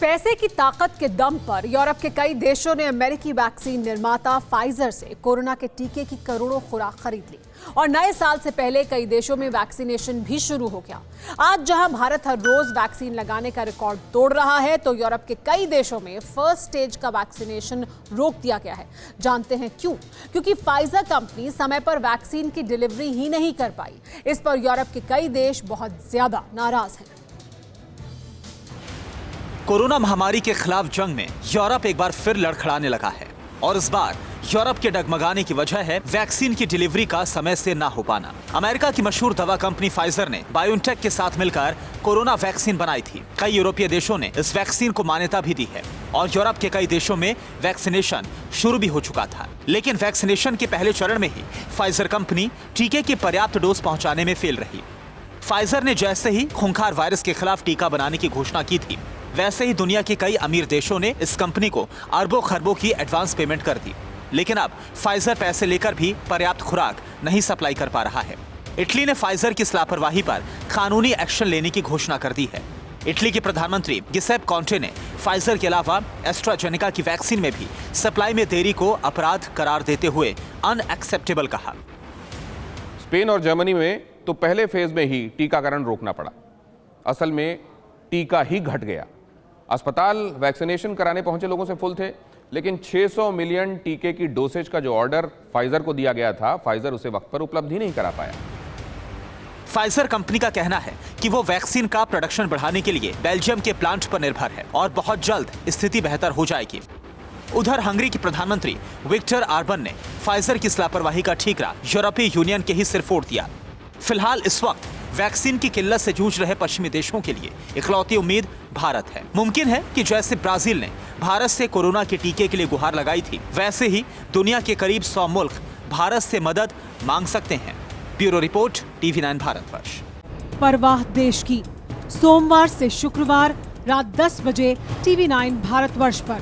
पैसे की ताकत के दम पर यूरोप के कई देशों ने अमेरिकी वैक्सीन निर्माता फाइजर से कोरोना के टीके की करोड़ों खुराक खरीद ली और नए साल से पहले कई देशों में वैक्सीनेशन भी शुरू हो गया। आज जहां भारत हर रोज वैक्सीन लगाने का रिकॉर्ड तोड़ रहा है, तो यूरोप के कई देशों में फर्स्ट स्टेज का वैक्सीनेशन रोक दिया गया है। जानते हैं क्यों? क्योंकि फाइजर कंपनी समय पर वैक्सीन की डिलीवरी ही नहीं कर पाई। इस पर यूरोप के कई देश बहुत ज्यादा नाराज हैं। कोरोना महामारी के खिलाफ जंग में यूरोप एक बार फिर लड़खड़ाने लगा है और इस बार यूरोप के डगमगाने की वजह है वैक्सीन की डिलीवरी का समय से ना हो पाना। अमेरिका की मशहूर दवा कंपनी फाइजर ने बायोटेक के साथ मिलकर कोरोना वैक्सीन बनाई थी। कई यूरोपीय देशों ने इस वैक्सीन को मान्यता भी दी है और यूरोप के कई देशों में वैक्सीनेशन शुरू भी हो चुका था। लेकिन वैक्सीनेशन के पहले चरण में ही फाइजर कंपनी टीके की पर्याप्त डोज पहुंचाने में फेल रही। फाइजर ने जैसे ही खूंखार वायरस के खिलाफ टीका बनाने की घोषणा की थी, वैसे ही दुनिया के कई अमीर देशों ने इस कंपनी को अरबों खरबों की एडवांस पेमेंट कर दी। लेकिन अब फाइजर पैसे लेकर भी पर्याप्त खुराक नहीं सप्लाई कर पा रहा है। इटली ने फाइजर की इस लापरवाही पर कानूनी एक्शन लेने की घोषणा कर दी है। इटली के प्रधानमंत्री गिसेप कॉन्टे ने फाइजर के अलावा एस्ट्राजेनेका की वैक्सीन में भी सप्लाई में देरी को अपराध करार देते हुए अनएक्सेप्टेबल कहा। स्पेन और जर्मनी में तो पहले फेज में ही टीकाकरण रोकना पड़ा। असल में टीका ही घट गया। अस्पताल वैक्सीनेशन कराने पहुंचे लोगों से फुल थे, लेकिन 600 मिलियन टीके की डोसेज का जो ऑर्डर फाइजर को दिया गया था, फाइजर उसे वक्त पर उपलब्ध ही नहीं करा पाया। फाइजर कंपनी का कहना है कि वो वैक्सीन का प्रोडक्शन बढ़ाने के लिए बेल्जियम के प्लांट पर निर्भर है और बहुत जल्द स्थिति बेहतर हो जाएगी। उधर हंगरी के प्रधानमंत्री विक्टर ऑर्बन ने फाइजर की इस लापरवाही का ठीकरा यूरोपीय यूनियन के ही सिर फोड़ दिया। फिलहाल इस वक्त वैक्सीन की किल्लत से जूझ रहे पश्चिमी देशों के लिए इकलौती उम्मीद भारत है। मुमकिन है कि जैसे ब्राजील ने भारत से कोरोना के टीके के लिए गुहार लगाई थी, वैसे ही दुनिया के करीब 100 मुल्क भारत से मदद मांग सकते हैं। Bureau report, TV9 Bharatvarsh. परवाह देश की, सोमवार से शुक्रवार रात 10 बजे TV9 भारतवर्ष पर।